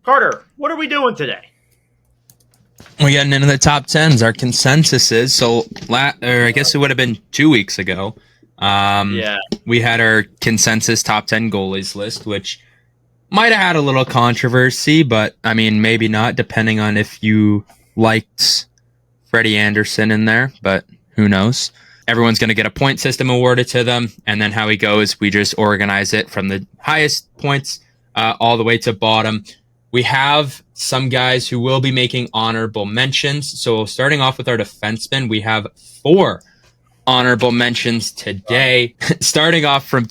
Carter, what are we doing today? We're getting into the top tens. Our consensus is or I guess it would have been 2 weeks ago. Um, Yeah. we had our consensus top 10 goalies list, which might have had a little controversy, but I mean, maybe not, depending on if you liked Freddie Anderson in there, but who knows? Everyone's going to get a point system awarded to them, and then how he goes, we just organize it from the highest points all the way to bottom. We have some guys who will be making honorable mentions. So starting off with our defensemen, we have 4 honorable mentions today. Starting off from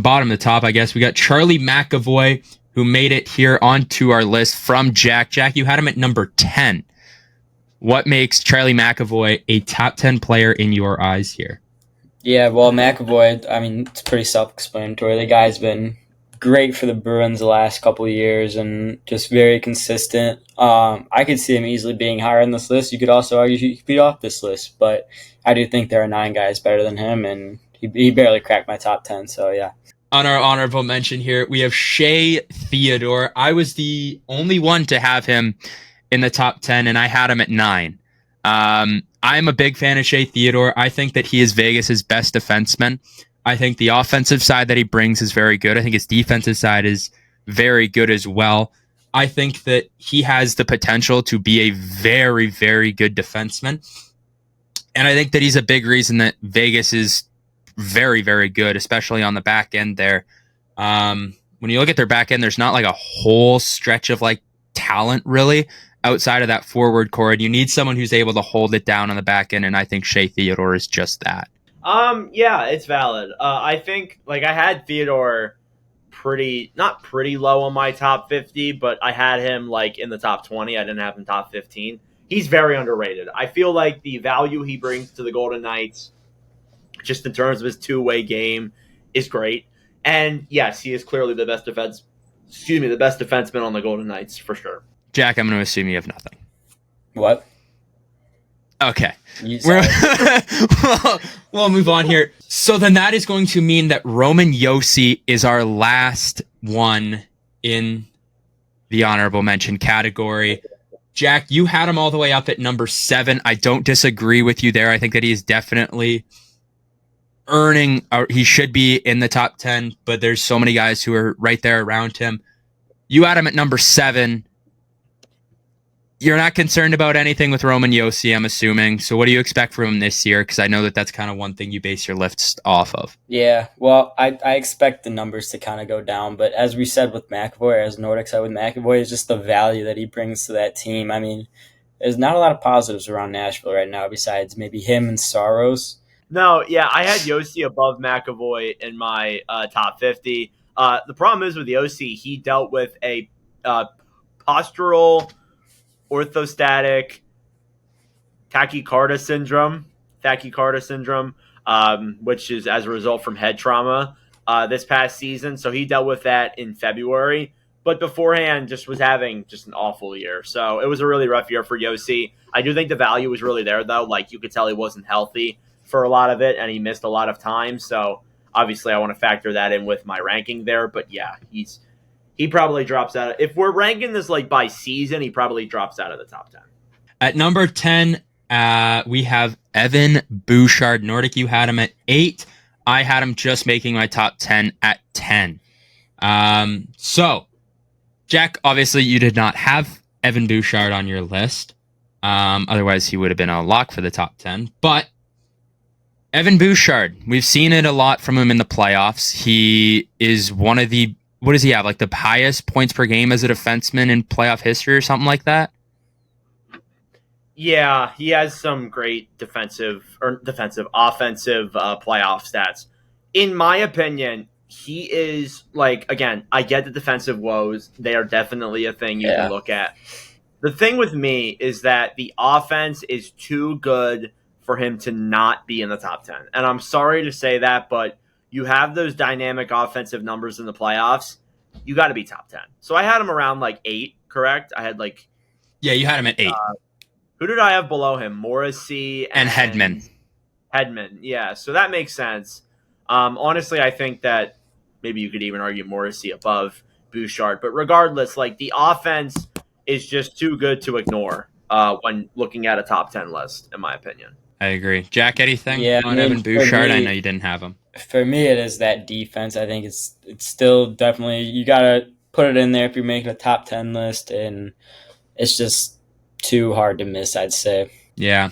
bottom to top, I guess, we got Charlie McAvoy, who made it here onto our list from Jack. Jack, you had him at number 10. What makes Charlie McAvoy a top 10 player in your eyes here? Yeah, well, McAvoy, I mean, it's pretty self-explanatory. The guy's been great for the Bruins the last couple of years and just very consistent. I could see him easily being higher on this list. You could also argue he could be off this list, but I do think there are 9 guys better than him, and he barely cracked my top 10, so yeah. On our honorable mention here, we have Shea Theodore. I was the only one to have him in the top 10, and I had him at 9. I'm a big fan of Shea Theodore. I think that he is Vegas's best defenseman. I think the offensive side that he brings is very good. I think his defensive side is very good as well. I think that he has the potential to be a very, very good defenseman. And I think that he's a big reason that Vegas is very, very good, especially on the back end there. When you look at their back end, there's not like a whole stretch of like talent really outside of that forward core. And you need someone who's able to hold it down on the back end. And I think Shea Theodore is just that. Yeah, it's valid. I think I had Theodore not pretty low on my top 50, but I had him in the top 20. I didn't have him top 15. He's very underrated. I feel like the value he brings to the Golden Knights, just in terms of his two-way game, is great. And yes, he is clearly the best defenseman on the Golden Knights for sure. Jack, I'm going to assume you have nothing. What? Okay. We'll move on here. So then that is going to mean that Roman Josi is our last one in the honorable mention category. Jack, you had him all the way up at number 7. I don't disagree with you there. I think that he is definitely he should be in the top 10, but there's so many guys who are right there around him. You had him at number 7. You're not concerned about anything with Roman Josi, I'm assuming. So what do you expect from him this year? Because I know that that's kind of one thing you base your list off of. Yeah, well, I expect the numbers to kind of go down. But as we said with McAvoy, as Nordic said with McAvoy, is just the value that he brings to that team. I mean, there's not a lot of positives around Nashville right now besides maybe him and Saros. No, yeah, I had Josi above McAvoy in my top 50. The problem is with Josi, he dealt with a postural orthostatic tachycardia syndrome, which is as a result from head trauma this past season. So he dealt with that in February, but beforehand just was having just an awful year. So it was a really rough year for Josi. I do think the value was really there, though. You could tell he wasn't healthy for a lot of it, and he missed a lot of time. So obviously I want to factor that in with my ranking there. But yeah, he probably drops out. If we're ranking this by season, he probably drops out of the top 10. At number 10, we have Evan Bouchard. Nordic, you had him at 8. I had him just making my top 10 at 10. So, Jack, obviously you did not have Evan Bouchard on your list. Otherwise, he would have been a lock for the top 10. But Evan Bouchard, we've seen it a lot from him in the playoffs. He is one of the... What does he have? The highest points per game as a defenseman in playoff history or something like that? Yeah, he has some great offensive playoff stats. In my opinion, he is again, I get the defensive woes. They are definitely a thing you can look at. The thing with me is that the offense is too good for him to not be in the top 10. And I'm sorry to say that, but you have those dynamic offensive numbers in the playoffs, you got to be top 10. So I had him around 8, correct? I had Yeah, you had him at 8. Who did I have below him? Morrissey and Hedman. Hedman, yeah. So that makes sense. Honestly, I think that maybe you could even argue Morrissey above Bouchard. But regardless, like the offense is just too good to ignore when looking at a top 10 list, in my opinion. I agree. Jack, anything Yeah, on Evan Bouchard? I know you didn't have him. For me, it is that defense. I think it's still definitely, you gotta put it in there if you're making a top 10 list, and it's just too hard to miss, I'd say. Yeah,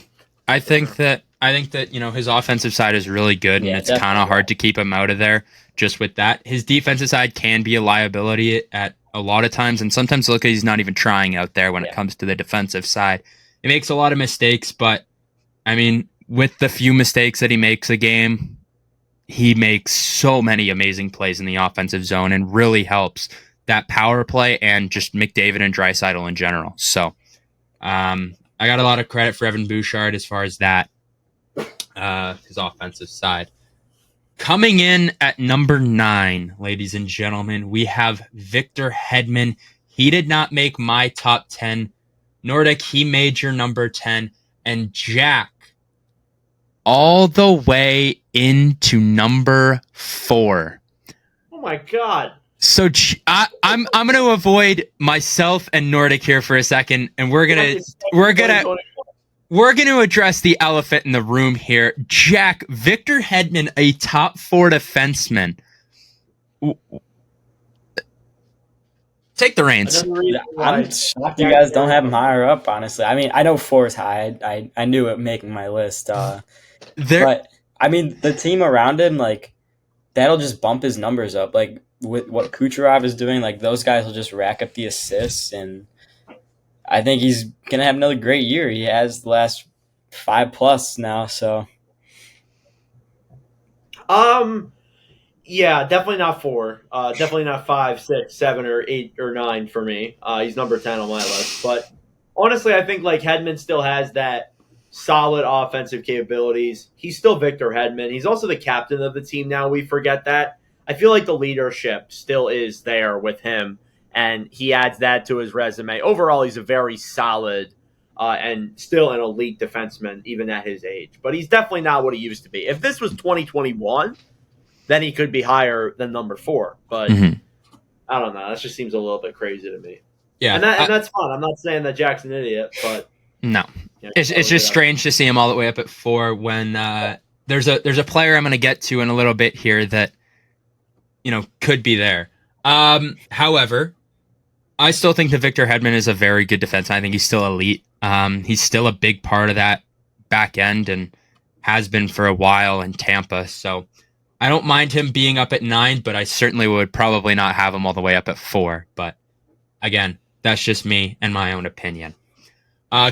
I think that his offensive side is really good, and it's kind of hard to keep him out of there. Just with that, his defensive side can be a liability at a lot of times, and sometimes look, he's not even trying out there when it comes to the defensive side. He makes a lot of mistakes, but I mean, with the few mistakes that he makes a game, he makes so many amazing plays in the offensive zone and really helps that power play and just McDavid and Draisaitl in general. So I got a lot of credit for Evan Bouchard as far as that, his offensive side. Coming in at number 9, ladies and gentlemen, we have Victor Hedman. He did not make my top 10. Nordic, he made your number 10. And Jack, all the way into number 4. Oh my God. So I'm going to avoid myself and Nordic here for a second, and we're going to address the elephant in the room here. Jack, Victor Hedman, a top 4 defenseman. Take the reins. I'm shocked you guys don't have him higher up, honestly. I mean, I know 4 is high. I knew it making my list. But, I mean, the team around him, like, that'll just bump his numbers up. Like, with what Kucherov is doing, like, those guys will just rack up the assists, and I think he's going to have another great year. He has the last 5+ now, so. Yeah, definitely not 4. Definitely not 5, 6, 7, or 8 or 9 for me. He's number 10 on my list. But honestly, I think like Hedman still has that solid offensive capabilities. He's still Victor Hedman. He's also the captain of the team now. We forget that. I feel like the leadership still is there with him, and he adds that to his resume. Overall, he's a very solid and still an elite defenseman, even at his age. But he's definitely not what he used to be. If this was 2021, then he could be higher than number 4. But I don't know. That just seems a little bit crazy to me. Yeah, and that's fine. I'm not saying that Jack's an idiot, but no, it's just strange to see him all the way up at 4 when there's a player I'm going to get to in a little bit here that could be there. However, I still think that Victor Hedman is a very good defenseman. I think he's still elite. He's still a big part of that back end and has been for a while in Tampa. So I don't mind him being up at 9, but I certainly would probably not have him all the way up at 4. But again, that's just me and my own opinion.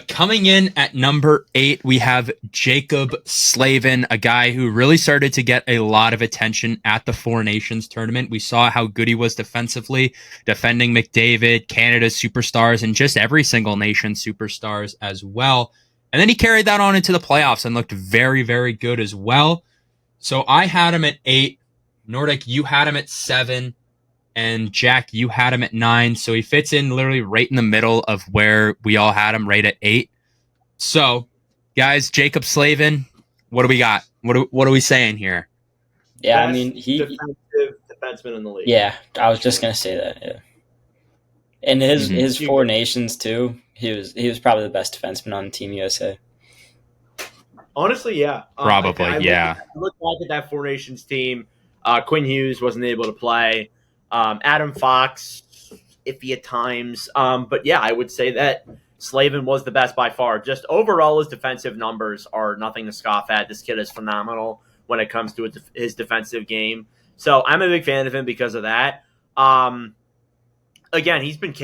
Coming in at number 8, we have Jacob Slavin, a guy who really started to get a lot of attention at the Four Nations tournament. We saw how good he was defensively, defending McDavid, Canada's superstars, and just every single nation's superstars as well. And then he carried that on into the playoffs and looked very, very good as well. So I had him at 8. Nordic, you had him at 7. And Jack, you had him at 9. So he fits in literally right in the middle of where we all had him, right at 8. So, guys, Jacob Slavin, what do we got? What are we saying here? Yeah, I mean, defensive defenseman in the league. Yeah, I was just gonna say that. Yeah, and his Four Nations too. He was probably the best defenseman on Team USA. Honestly, yeah. Probably, yeah. I look back at that Four Nations team. Quinn Hughes wasn't able to play. Adam Fox, iffy at times. But yeah, I would say that Slavin was the best by far. Just overall, his defensive numbers are nothing to scoff at. This kid is phenomenal when it comes to his defensive game. So I'm a big fan of him because of that. Again, he's been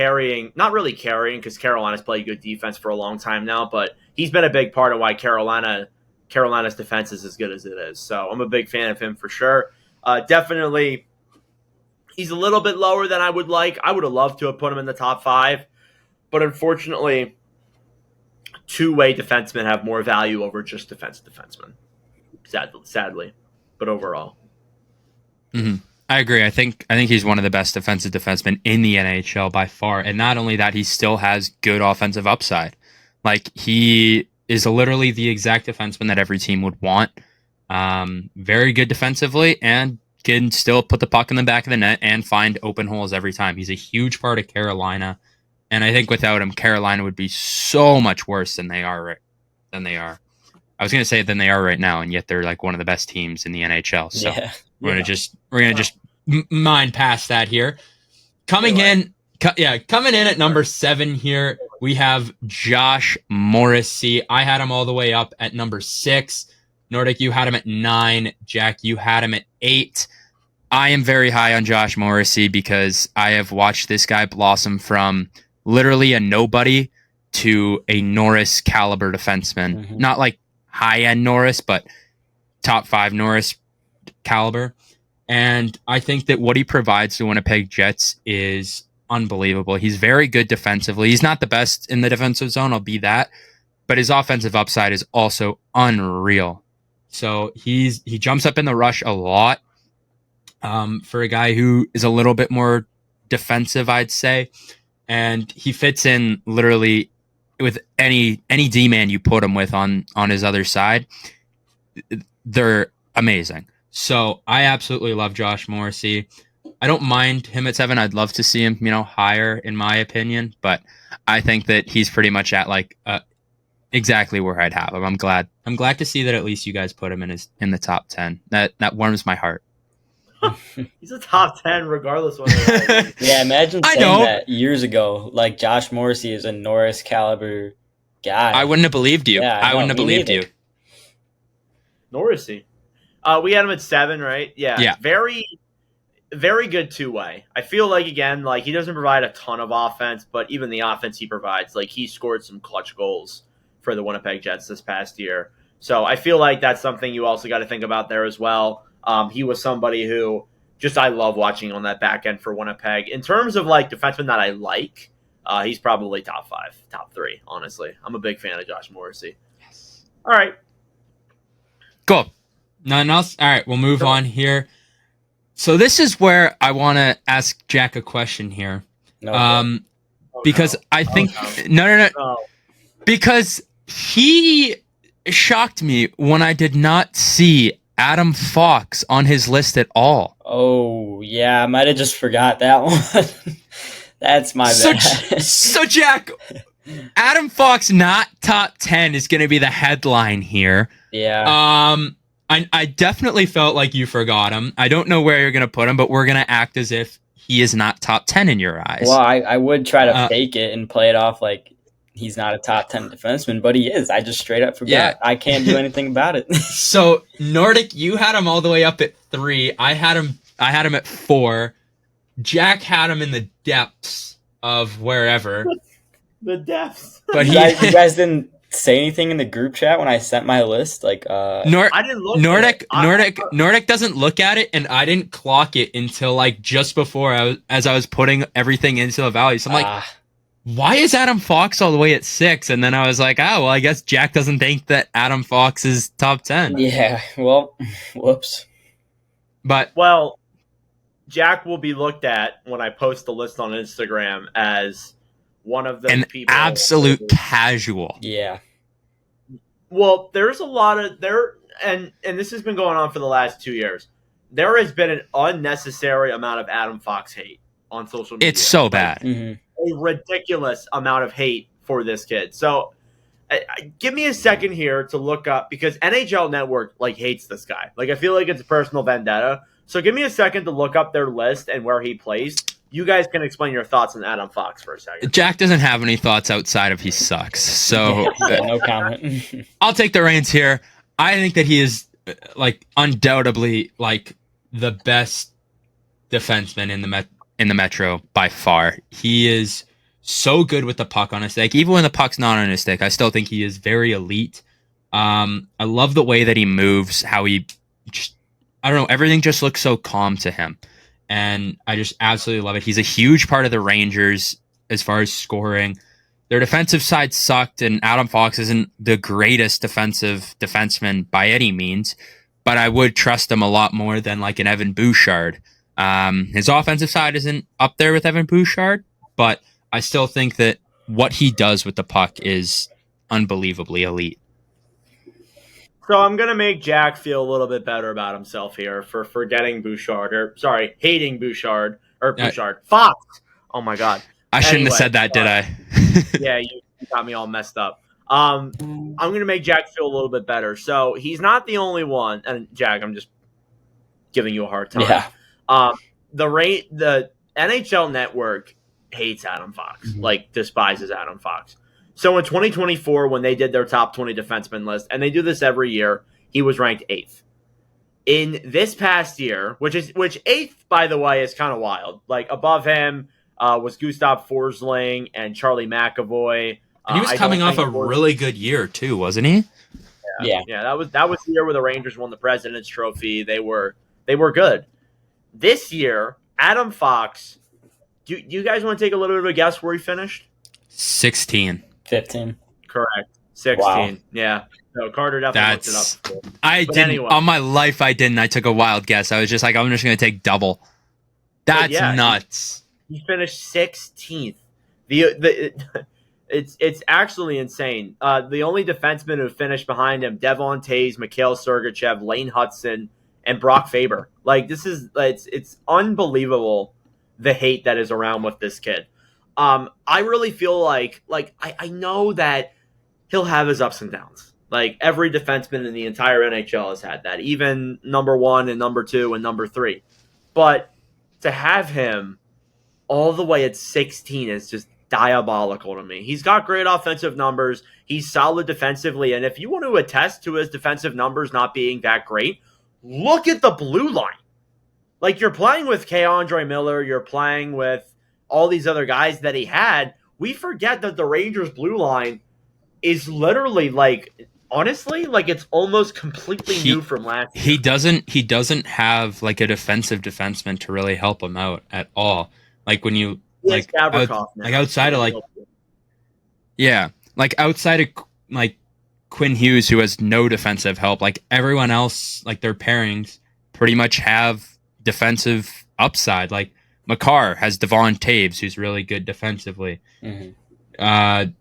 not really carrying because Carolina's played good defense for a long time now, but he's been a big part of why Carolina's defense is as good as it is. So I'm a big fan of him for sure. Definitely, he's a little bit lower than I would like. I would have loved to have put him in the top 5, but unfortunately, two-way defensemen have more value over just defensemen. Sadly, but overall. Mm-hmm. I agree. I think he's one of the best defensive defensemen in the NHL by far. And not only that, he still has good offensive upside. Like, he is literally the exact defenseman that every team would want. Very good defensively and can still put the puck in the back of the net and find open holes every time. He's a huge part of Carolina, and I think without him, Carolina would be so much worse than they are. I was going to say than they are right now, and yet they're like one of the best teams in the NHL. So we're gonna just mine past that here. Coming in at number 7 here, we have Josh Morrissey. I had him all the way up at number 6. Nordic, you had him at 9. Jack, you had him at 8. I am very high on Josh Morrissey because I have watched this guy blossom from literally a nobody to a Norris caliber defenseman. Mm-hmm. Not like high-end Norris, but top 5 Norris caliber. And I think that what he provides to Winnipeg Jets is unbelievable. He's very good defensively. He's not the best in the defensive zone, I'll be that, but his offensive upside is also unreal. So he jumps up in the rush a lot for a guy who is a little bit more defensive, I'd say. And he fits in literally with any D-man you put him with on his other side. They're amazing. So I absolutely love Josh Morrissey. I don't mind him at 7. I'd love to see him, higher in my opinion, but I think that he's pretty much at exactly where I'd have him. I'm glad to see that at least you guys put him in the top 10. That warms my heart. He's a top 10 regardless of Yeah, imagine saying that years ago. Like, Josh Morrissey is a Norris caliber guy. I wouldn't have believed you. Yeah, I wouldn't have believed you. Morrissey. We had him at 7, right? Yeah. Very, very good two-way. I feel like, again, he doesn't provide a ton of offense, but even the offense he provides, he scored some clutch goals for the Winnipeg Jets this past year. So I feel like that's something you also got to think about there as well. He was somebody who I love watching on that back end for Winnipeg. In terms of defensemen that I like, he's probably top 5, top 3, honestly. I'm a big fan of Josh Morrissey. Yes. All right. Cool. Nothing else? All right, we'll move on here. So this is where I want to ask Jack a question here. Because I think... No. Because he shocked me when I did not see Adam Fox on his list at all. Oh, yeah, I might have just forgot that one. That's my bad. So, Jack, Adam Fox not top 10 is going to be the headline here. Yeah. I definitely felt like you forgot him. I don't know where you're going to put him, but we're going to act as if he is not top 10 in your eyes. Well, I would try to fake it and play it off like he's not a top 10 defenseman, but he is. I just straight up forgot. Yeah. I can't do anything about it. So, Nordic, you had him all the way up at 3. I had him at 4. Jack had him in the depths of wherever. The depths. But you guys didn't say anything in the group chat when I sent my list? I didn't look Nordic doesn't look at it, and I didn't clock it until just before as I was putting everything into the value. So I'm like, why is Adam Fox all the way at 6? And then I was like, I guess Jack doesn't think that Adam Fox is top 10. Yeah, well, whoops. But Jack will be looked at when I post the list on Instagram as one of the people. An absolute casual. Yeah. Well, there's a lot of and this has been going on for the last 2 years. There has been an unnecessary amount of Adam Fox hate on social media. It's so bad. A ridiculous amount of hate for this kid. So give me a second here to look up, because NHL Network hates this guy. I feel like it's a personal vendetta. So give me a second to look up their list and where he placed. You guys can explain your thoughts on Adam Fox for a second. Jack doesn't have any thoughts outside of he sucks. So no comment. I'll take the reins here. I think that he is undoubtedly the best defenseman in the Metro by far. He is so good with the puck on his stick. Even when the puck's not on his stick, I still think he is very elite. I love the way that he moves, how he just, I don't know, everything just looks so calm to him. And I just absolutely love it. He's a huge part of the Rangers as far as scoring. Their defensive side sucked, and Adam Fox isn't the greatest defenseman by any means, but I would trust him a lot more than an Evan Bouchard. His offensive side isn't up there with Evan Bouchard, but I still think that what he does with the puck is unbelievably elite. So I'm gonna make Jack feel a little bit better about himself here for forgetting Bouchard, hating Bouchard or Bouchard Fox. Oh my God. I shouldn't have Anyway, said that, did I? yeah, you got me all messed up. I'm gonna make Jack feel a little bit better. So he's not the only one, and Jack, I'm just giving you a hard time. Yeah. The NHL Network hates Adam Fox, like despises Adam Fox. So in 2024, when they did their top 20 defenseman list, and they do this every year, he was ranked 8th. In this past year, which 8th, by the way, is kind of wild. Like above him was Gustav Forsling and Charlie McAvoy. And he was coming off a really good year too, wasn't he? Yeah. That was the year where the Rangers won the President's Trophy. They were good. This year, Adam Fox. Do you guys want to take a little bit of a guess where he finished? 16. 15. Correct. 16. Wow. Yeah. So Carter definitely looked it up. I didn't. Anyway. On my life, I didn't. I took a wild guess. I was just like, I'm just going to take double. That's nuts. He finished 16th. It's actually insane. The only defensemen who finished behind him: Devon Toews, Mikhail Sergachev, Lane Hudson, and Brock Faber. Like it's unbelievable the hate that is around with this kid. I really feel like I know that he'll have his ups and downs. Like every defenseman in the entire NHL has had that, even number 1 and number 2 and number 3. But to have him all the way at 16 is just diabolical to me. He's got great offensive numbers. He's solid defensively. And if you want to attest to his defensive numbers not being that great, look at the blue line. Like you're playing with K-Andre Miller, you're playing with all these other guys that he had. We forget that the Rangers blue line is literally honestly, it's almost completely new from last year. He doesn't have like a defensive defenseman to really help him out at all. Like when you outside of outside of like Quinn Hughes, who has no defensive help, like everyone else, like their pairings pretty much have defensive upside. Like Makar has Devon Toews, who's really good defensively. Mm-hmm.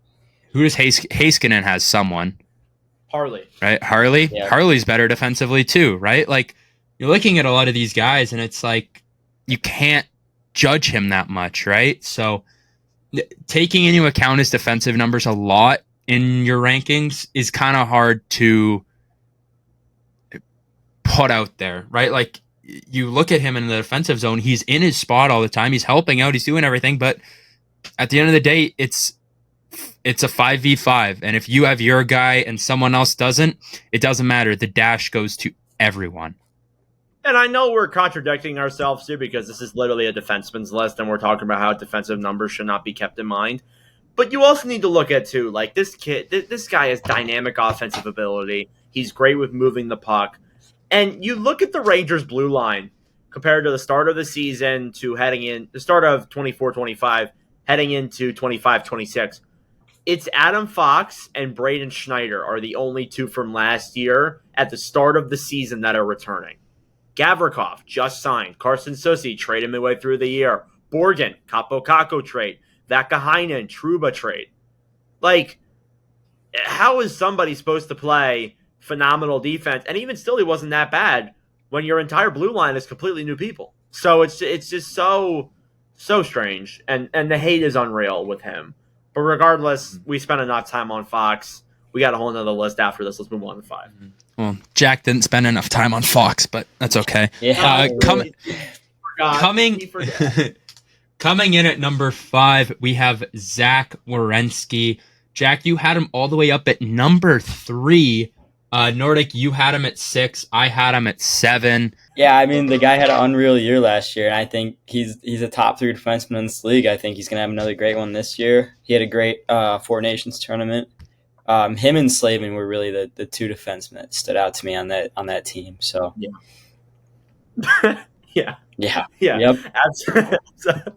Who does Heiskanen has someone? Harley. Right? Harley? Yeah. Harley's better defensively too, right? Like you're looking at a lot of these guys and it's like you can't judge him that much, right? So taking into account his defensive numbers a lot in your rankings is kind of hard to put out there, right? Like you look at him in the defensive zone, he's in his spot all the time, he's helping out, he's doing everything, but at the end of the day, it's a 5v5, and if you have your guy and someone else doesn't, it doesn't matter. The dash goes to everyone. And I know we're contradicting ourselves too, because this is literally a defenseman's list, and we're talking about how defensive numbers should not be kept in mind. But you also need to look at too, like this guy has dynamic offensive ability. He's great with moving the puck. And you look at the Rangers blue line compared to the start of the season to the start of 24-25, heading into 25-26. It's Adam Fox and Braden Schneider are the only two from last year at the start of the season that are returning. Gavrikov just signed. Carson Soucy traded midway through the year. Borgen, Capo Caco trade. Vakahainen, Trouba trade. Like, how is somebody supposed to play phenomenal defense? And even still, he wasn't that bad when your entire blue line is completely new people. So it's just so strange. And the hate is unreal with him. But regardless, we spent enough time on Fox. We got a whole nother list after this. Let's move on to 5. Well, Jack didn't spend enough time on Fox, but that's okay. Yeah. Coming in at number 5, we have Zach Werenski. Jack, you had him all the way up at number 3. Nordic, you had him at 6. I had him at 7. Yeah, I mean, the guy had an unreal year last year, and I think he's a top 3 defenseman in this league. I think he's going to have another great one this year. He had a great Four Nations tournament. Him and Slavin were really the 2 defensemen that stood out to me on that team. So yeah. Yeah. Yep. Absolutely.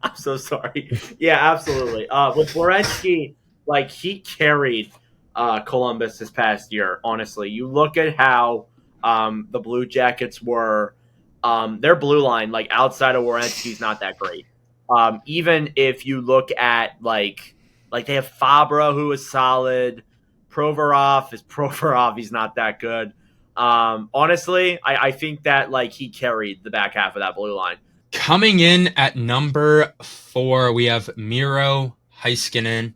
I'm so sorry. Yeah, absolutely. With Werenski, like he carried Columbus this past year. Honestly, you look at how the Blue Jackets were. Their blue line, like outside of Werenski's, not that great. Even if you look at like they have Fabra, who is solid. Provorov. He's not that good. Honestly, I think that like he carried the back half of that blue line. Coming in at number 4, we have Miro Heiskanen.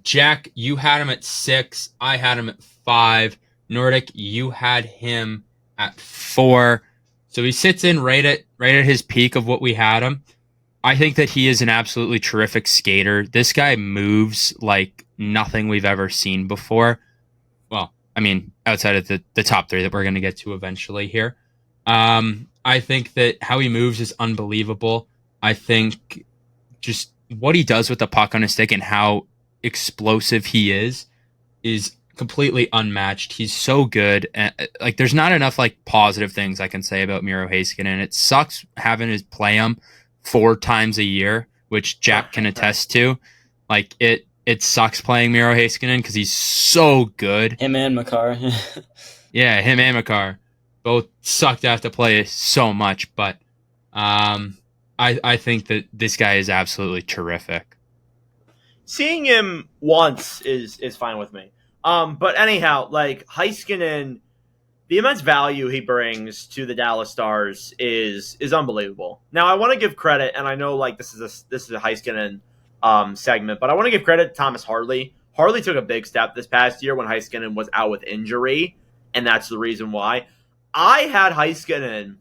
Jack, you had him at 6. I had him at 5. Nordic, you had him at 4. So he sits in right at his peak of what we had him. I think that he is an absolutely terrific skater. This guy moves like nothing we've ever seen before. Well, I mean, outside of the top 3 that we're going to get to eventually here. I think that how he moves is unbelievable. I think just what he does with the puck on his stick and how explosive he is completely unmatched. He's so good. And, like, there's not enough like positive things I can say about Miro Heiskanen. It sucks having to play him 4 times a year, which Jack can attest to. Like it sucks playing Miro Heiskanen because he's so good. Him and Makar. Yeah, him and Makar both suck to have to play so much, but I think that this guy is absolutely terrific. Seeing him once is fine with me. But anyhow, like Heiskanen, the immense value he brings to the Dallas Stars is unbelievable. Now, I want to give credit, and I know like this is a Heiskanen segment, but I want to give credit to Thomas Harley. Harley took a big step this past year when Heiskanen was out with injury, and that's the reason why. I had Heiskanen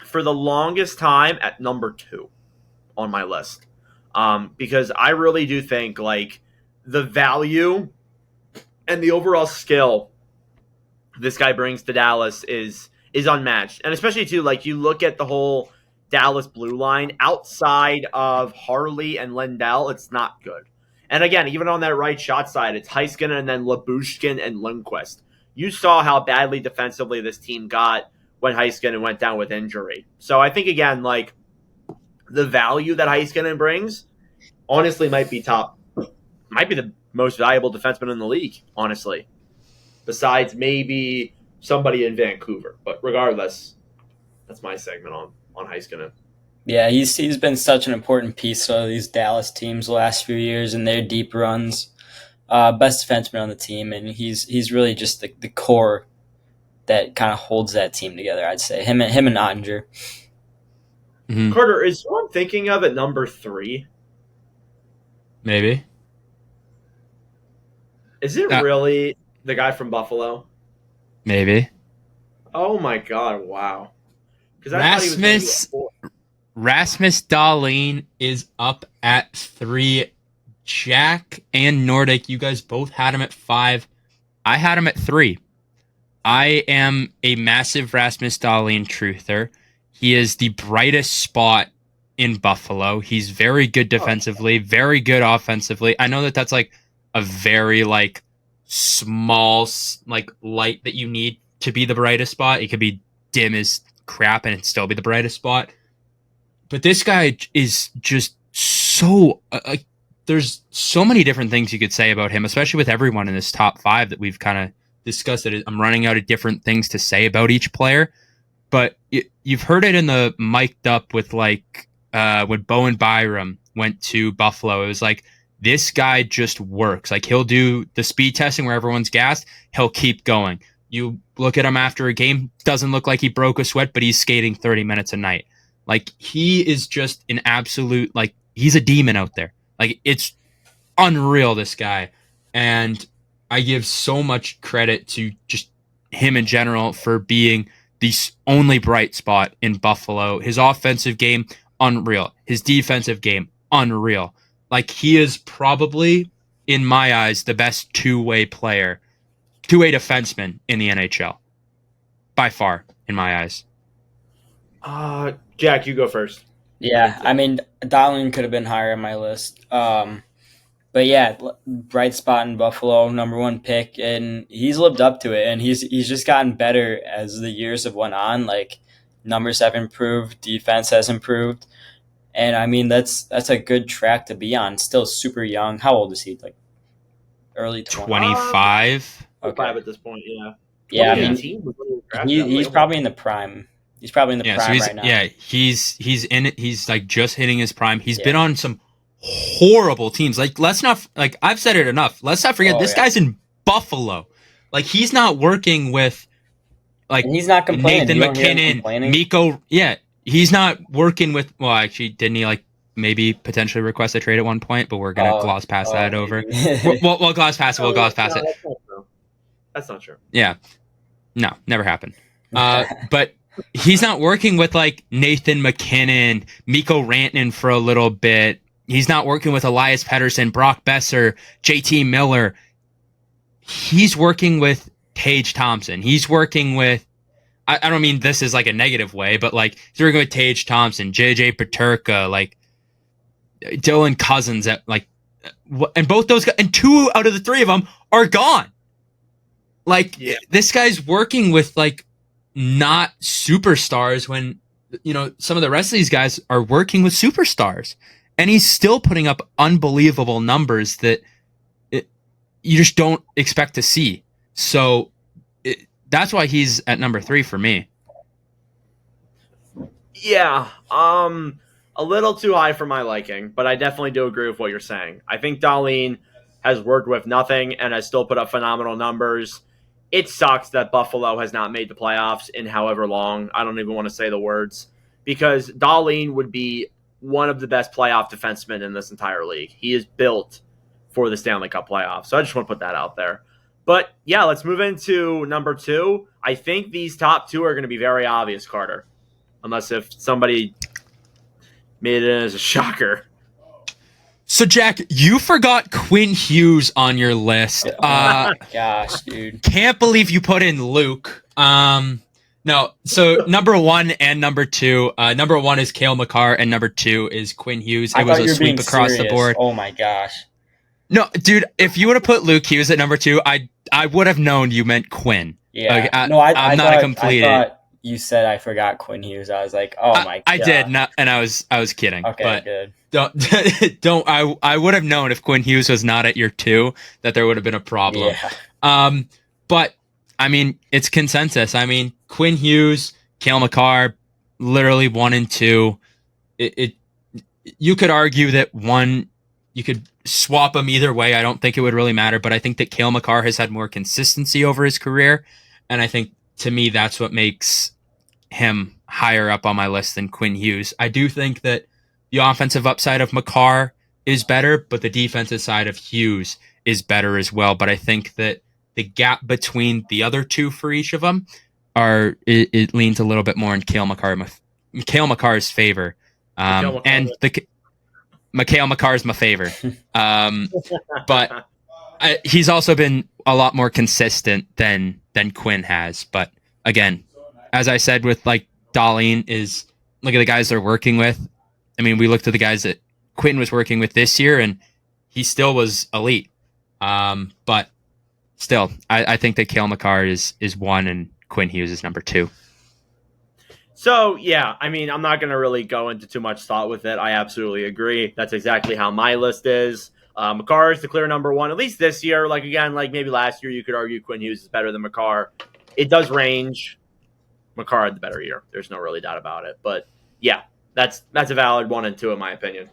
for the longest time at number 2 on my list, because I really do think like the value and the overall skill this guy brings to Dallas is unmatched. And especially too, like you look at the whole Dallas blue line outside of Harley and Lindell, it's not good. And again, even on that right shot side, it's Heiskanen and then Lyubushkin and Lundqvist. You saw how badly defensively this team got when Heiskanen went down with injury. So I think again, like the value that Heiskanen brings, honestly, might be the most valuable defenseman in the league, honestly. Besides maybe somebody in Vancouver. But regardless, that's my segment on Heiskanen. Yeah, he's been such an important piece of these Dallas teams the last few years and their deep runs. Best defenseman on the team, and he's really just the core that kind of holds that team together, I'd say. Him and Ottinger. Mm-hmm. Carter, is who I'm thinking of at number 3? Maybe. Is it really the guy from Buffalo? Maybe. Oh my god, wow. Rasmus Dahlin is up at 3. Jack and Nordic, you guys both had him at 5. I had him at 3. I am a massive Rasmus Dahlin truther. He is the brightest spot in Buffalo. He's very good defensively, very good offensively. I know that that's like a very like small like light that you need to be the brightest spot. It could be dim as crap and it'd still be the brightest spot. But this guy is just so there's so many different things you could say about him, especially with everyone in this top 5 that we've kind of discussed. That I'm running out of different things to say about each player, but you've heard it in the mic'd up with like when Bowen Byram went to Buffalo. It was like, this guy just works. Like he'll do the speed testing where everyone's gassed. He'll keep going. You look at him after a game, doesn't look like he broke a sweat, but he's skating 30 minutes a night. Like he is just an absolute, like he's a demon out there. Like it's unreal, this guy. And I give so much credit to just him in general for being the only bright spot in Buffalo. His offensive game, unreal. His defensive game, unreal. Like he is probably, in my eyes, the best two-way defenseman in the NHL. By far, in my eyes. Jack, you go first. Yeah, I mean, Dahlin could have been higher on my list. But yeah, bright spot in Buffalo, number 1 pick, and he's lived up to it, and he's just gotten better as the years have went on. Like numbers have improved, defense has improved, and I mean that's a good track to be on. Still super young. How old is he? Like early 20s? 25. Okay. 5 at this point. Yeah. Yeah, I mean he's probably in the prime. He's probably in the prime right now. Yeah, he's in it. He's like just hitting his prime. He's been on some horrible teams. Like I've said it enough. Let's not forget this guy's in Buffalo. Like he's not working with like And he's not complaining. Nathan You don't hear him McKinnon, complaining? Miko. Yeah, he's not working with. Well, actually, didn't he like maybe potentially request a trade at one point? But we're gonna gloss past that over. We'll gloss past it. We'll gloss past it. That's not true. That's not true. Yeah, no, never happened. But he's not working with like Nathan McKinnon, Mikko Rantanen for a little bit. He's not working with Elias Pettersson, Brock Besser, JT Miller. He's working with Tage Thompson. He's working with, I don't mean this is like a negative way, but like he's working with Tage Thompson, JJ Peterka, like Dylan Cousins, like, and both those guys, and 2 out of the 3 of them are gone. Like, this guy's working with like not superstars when, some of the rest of these guys are working with superstars, and he's still putting up unbelievable numbers that you just don't expect to see. So that's why he's at number 3 for me. Yeah, a little too high for my liking, but I definitely do agree with what you're saying. I think Dahlin has worked with nothing and has still put up phenomenal numbers. It sucks that Buffalo has not made the playoffs in however long. I don't even want to say the words, because Dahlin would be one of the best playoff defensemen in this entire league. He is built for the Stanley Cup playoffs. So I just want to put that out there. But yeah, let's move into number 2. I think these top 2 are going to be very obvious, Carter. Unless if somebody made it as a shocker. So, Jack, you forgot Quinn Hughes on your list. Oh my gosh, dude. Can't believe you put in Luke. No, so number 1 and number 2. Number 1 is Cale Makar, and number 2 is Quinn Hughes. It was a sweep across the board. Oh my gosh. No, dude, if you would have put Luke Hughes at number 2, I would have known you meant Quinn. Yeah. Like, I'm not a complete. I thought you said I forgot Quinn Hughes. I was like, oh my god. I did not, and I was kidding. Okay, but good. Don't. I would have known if Quinn Hughes was not at your 2 that there would have been a problem. Yeah. But I mean, it's consensus. I mean, Quinn Hughes, Cale Makar, literally 1 and 2. You could argue that one, you could swap them either way. I don't think it would really matter, but I think that Cale Makar has had more consistency over his career, and I think to me that's what makes him higher up on my list than Quinn Hughes. I do think that the offensive upside of Makar is better, but the defensive side of Hughes is better as well. But I think that the gap between the other 2 for each of them it leans a little bit more in Cale Makar's favor. And Mikhail Makar is my favorite. But he's also been a lot more consistent than Quinn has. But again, as I said with like Dahlin, is look at the guys they're working with. I mean, we looked at the guys that Quinn was working with this year, and he still was elite. But still, I think that Cale Makar is 1 and Quinn Hughes is number 2. So, yeah, I mean, I'm not going to really go into too much thought with it. I absolutely agree. That's exactly how my list is. Makar is the clear number 1, at least this year. Like, again, like maybe last year you could argue Quinn Hughes is better than Makar. It does range. Makar had the better year. There's no really doubt about it. But, yeah, that's a valid 1 and 2 in my opinion.